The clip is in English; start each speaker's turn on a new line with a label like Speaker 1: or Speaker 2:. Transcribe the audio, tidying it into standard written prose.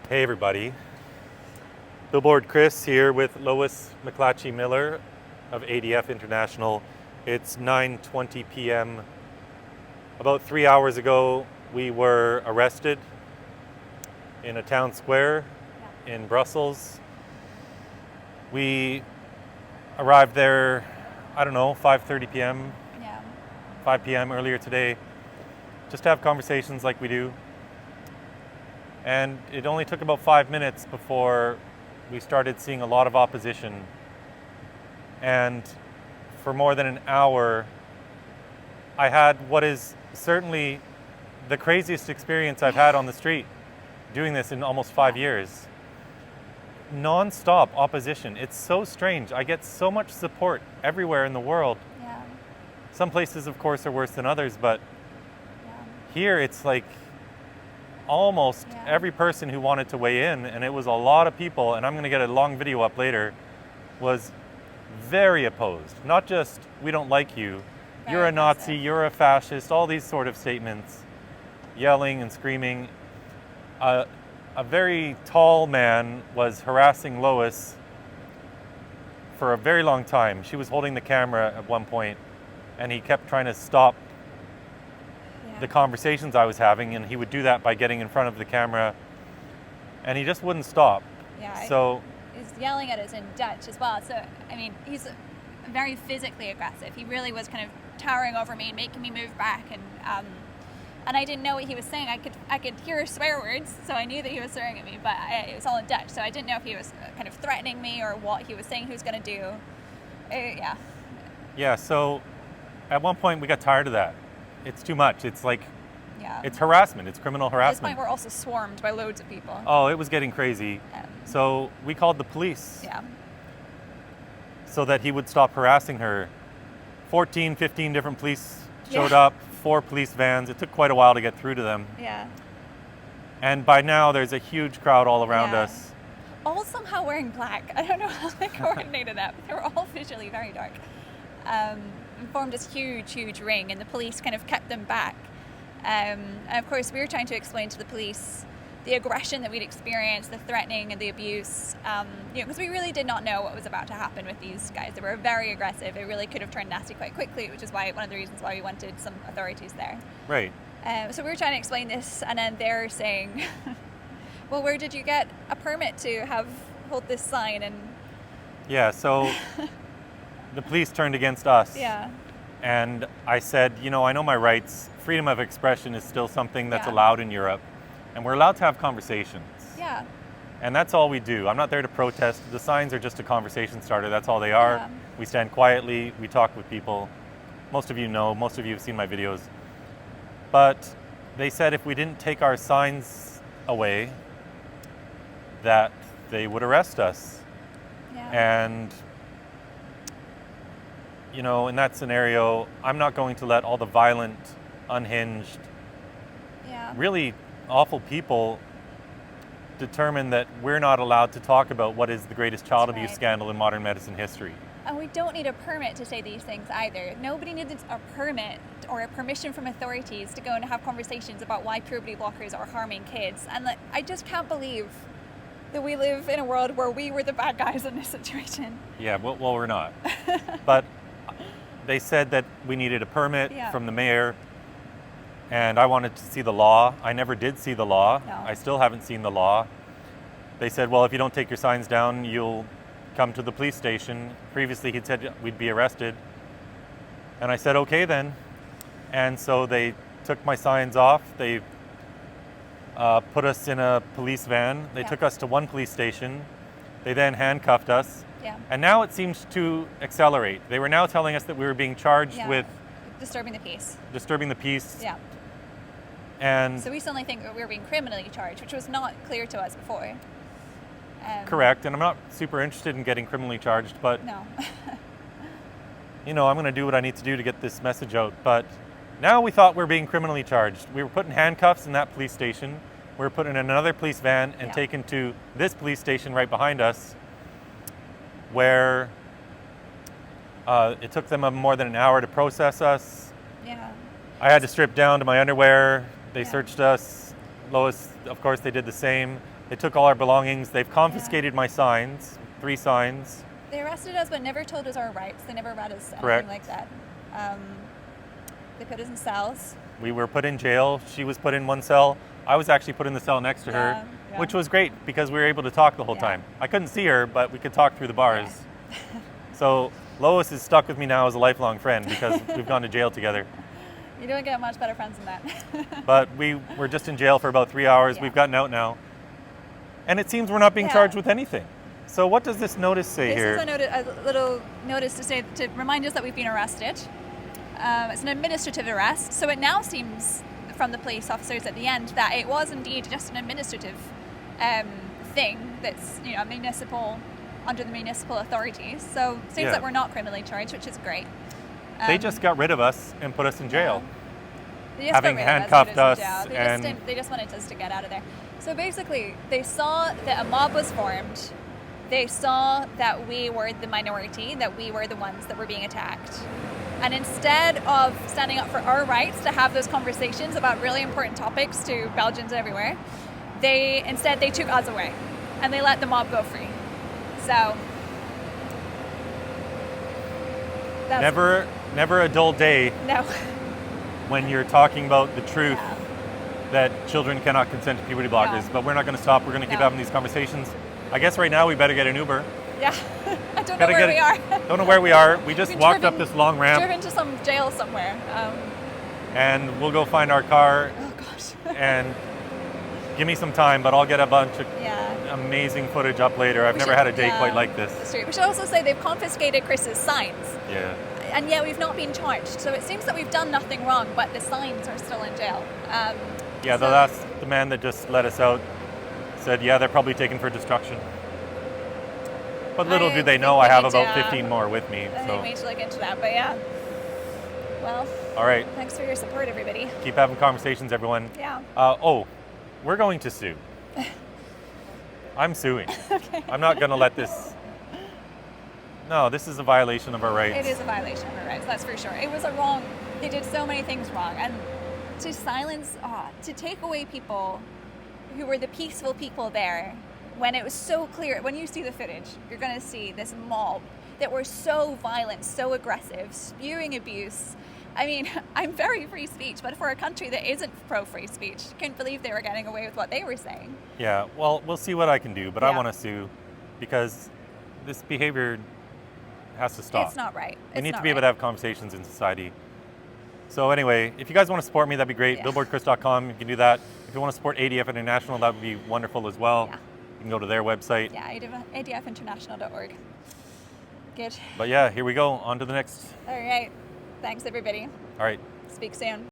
Speaker 1: Hey everybody, Billboard Chris here with Lois McLatchie-Miller of ADF International. It's 9:20 p.m. About 3 hours ago, we were arrested in a town square in Brussels. We arrived there, 5:30 p.m.,
Speaker 2: Yeah.
Speaker 1: 5 p.m. earlier today, just to have conversations like we do. And it only took about 5 minutes before we started seeing a lot of opposition. And for more than an hour, I had what is certainly the craziest experience I've had on the street doing this in almost 5 years. Non-stop opposition. It's so strange. I get so much support everywhere in the world.
Speaker 2: Yeah.
Speaker 1: Some places, of course, are worse than others, but
Speaker 2: Yeah.
Speaker 1: here it's like almost every person who wanted to weigh in, and it was a lot of people, and I'm going to get a long video up later, was very opposed. Not just, we don't like you, you're a Nazi, you're a fascist, all these sort of statements, yelling and screaming. A very tall man was harassing Lois for a very long time. She was holding the camera at one point, and he kept trying to stop the conversations I was having, and he would do that by getting in front of the camera, and he just wouldn't stop.
Speaker 2: Yeah.
Speaker 1: So
Speaker 2: he's yelling at us in Dutch as well. So I mean, he's very physically aggressive. He really was kind of towering over me and making me move back, and I didn't know what he was saying. I could hear swear words, so I knew that he was swearing at me, but it was all in Dutch, so I didn't know if he was kind of threatening me or what he was saying he was going to do.
Speaker 1: Yeah. So at one point we got tired of that. It's too much. It's like, it's harassment. It's criminal harassment.
Speaker 2: At this point, we're also swarmed by loads of people.
Speaker 1: Oh, it was getting crazy. So we called the police.
Speaker 2: Yeah.
Speaker 1: So that he would stop harassing her. 14, 15 different police showed up, 4 police vans. It took quite a while to get through to them.
Speaker 2: Yeah.
Speaker 1: And by now, there's a huge crowd all around us.
Speaker 2: All somehow wearing black. I don't know how they coordinated that, but they were all visually very dark. And formed this huge ring, and the police kind of kept them back. And of course, we were trying to explain to the police the aggression that we'd experienced, the threatening and the abuse, because we really did not know what was about to happen with these guys. They were very aggressive. It really could have turned nasty quite quickly, which is why one of the reasons why we wanted some authorities there.
Speaker 1: Right.
Speaker 2: So we were trying to explain this, and then they're saying, well, where did you get a permit to hold this sign? And
Speaker 1: yeah, so the police turned against us.
Speaker 2: Yeah.
Speaker 1: And I said, I know my rights. Freedom of expression is still something that's allowed in Europe. And we're allowed to have conversations.
Speaker 2: Yeah.
Speaker 1: And that's all we do. I'm not there to protest. The signs are just a conversation starter. That's all they are.
Speaker 2: Yeah.
Speaker 1: We stand quietly. We talk with people. Most of you know. Most of you have seen my videos. But they said if we didn't take our signs away, that they would arrest us.
Speaker 2: Yeah.
Speaker 1: And in that scenario, I'm not going to let all the violent, unhinged, really awful people determine that we're not allowed to talk about what is the greatest child abuse scandal in modern medicine history.
Speaker 2: And we don't need a permit to say these things either. Nobody needs a permit or a permission from authorities to go and have conversations about why puberty blockers are harming kids. And I just can't believe that we live in a world where we were the bad guys in this situation.
Speaker 1: Yeah, well we're not. But they said that we needed a permit from the mayor, and I wanted to see the law. I never did see the law.
Speaker 2: No.
Speaker 1: I still haven't seen the law. They said, well, if you don't take your signs down, you'll come to the police station. Previously, he'd said we'd be arrested. And I said, okay then. And so they took my signs off. They put us in a police van. They took us to one police station. They then handcuffed us.
Speaker 2: Yeah.
Speaker 1: And now it seems to accelerate. They were now telling us that we were being charged with
Speaker 2: disturbing the peace.
Speaker 1: Disturbing the peace.
Speaker 2: Yeah.
Speaker 1: And
Speaker 2: so we suddenly think that we were being criminally charged, which was not clear to us before.
Speaker 1: Correct. And I'm not super interested in getting criminally charged, but
Speaker 2: no.
Speaker 1: I'm going to do what I need to do to get this message out. But now we thought we were being criminally charged. We were put in handcuffs in that police station. We were put in another police van and taken to this police station right behind us, where it took them more than an hour to process us.
Speaker 2: Yeah.
Speaker 1: I had to strip down to my underwear. They searched us. Lois, of course, they did the same. They took all our belongings. They've confiscated my signs, 3 signs.
Speaker 2: They arrested us but never told us our rights. They never read us anything
Speaker 1: Correct.
Speaker 2: like that. They put us in cells.
Speaker 1: We were put in jail. She was put in one cell. I was actually put in the cell next to her,
Speaker 2: Yeah.
Speaker 1: which was great because we were able to talk the whole time. I couldn't see her, but we could talk through the bars. So Lois is stuck with me now as a lifelong friend because we've gone to jail together.
Speaker 2: You don't get much better friends than that.
Speaker 1: But we were just in jail for about 3 hours.
Speaker 2: Yeah.
Speaker 1: We've gotten out now. And it seems we're not being charged with anything. So what does this notice say here?
Speaker 2: This is a little notice to remind us that we've been arrested. It's an administrative arrest, so it now seems from the police officers at the end that it was indeed just an administrative thing that's municipal, under the municipal authorities. So it seems that we're not criminally charged, which is great.
Speaker 1: They just got rid of us and put us in jail.
Speaker 2: They just
Speaker 1: Having
Speaker 2: got rid of
Speaker 1: handcuffed us
Speaker 2: they just wanted us to get out of there. So basically, they saw that a mob was formed. They saw that we were the minority, that we were the ones that were being attacked. And instead of standing up for our rights to have those conversations about really important topics to Belgians everywhere, they took us away and they let the mob go free. So that's
Speaker 1: never a dull day
Speaker 2: no.
Speaker 1: when you're talking about the truth that children cannot consent to puberty blockers.
Speaker 2: No.
Speaker 1: But we're not going to stop. We're going to keep having these conversations. I guess right now we better get an Uber.
Speaker 2: Yeah, I don't know where we are.
Speaker 1: Don't know where we are. We just walked up this long ramp.
Speaker 2: Driven to some jail somewhere.
Speaker 1: And we'll go find our car.
Speaker 2: Oh gosh.
Speaker 1: And give me some time, but I'll get a bunch of amazing footage up later. I've never had a day quite like this.
Speaker 2: That's true. We should also say they've confiscated Chris's signs.
Speaker 1: Yeah.
Speaker 2: And yet we've not been charged. So it seems that we've done nothing wrong, but the signs are still in jail.
Speaker 1: The man that just let us out said, they're probably taken for destruction. But little do they know I have about 15 more with me.
Speaker 2: I think we need to look into that, but well.
Speaker 1: All right.
Speaker 2: Thanks for your support, everybody.
Speaker 1: Keep having conversations, everyone.
Speaker 2: Yeah.
Speaker 1: We're going to sue. I'm suing.
Speaker 2: Okay.
Speaker 1: I'm not going to let this... No, this is a violation of our rights.
Speaker 2: It is a violation of our rights, that's for sure. It was they did so many things wrong. And to silence, to take away people who were the peaceful people there, when it was so clear, when you see the footage, you're going to see this mob that were so violent, so aggressive, spewing abuse. I mean, I'm very free speech, but for a country that isn't pro-free speech, I couldn't believe they were getting away with what they were saying.
Speaker 1: Yeah, well, we'll see what I can do, but I want to sue because this behavior has to stop.
Speaker 2: It's not right.
Speaker 1: We need to be able to have conversations in society. So anyway, if you guys want to support me, that'd be great. Billboardchris.com, you can do that. If you want to support ADF International, that would be wonderful as well.
Speaker 2: Yeah.
Speaker 1: You can go to their website.
Speaker 2: Yeah, adfinternational.org. Good.
Speaker 1: But here we go. On to the next.
Speaker 2: All right. Thanks, everybody.
Speaker 1: All right.
Speaker 2: Speak soon.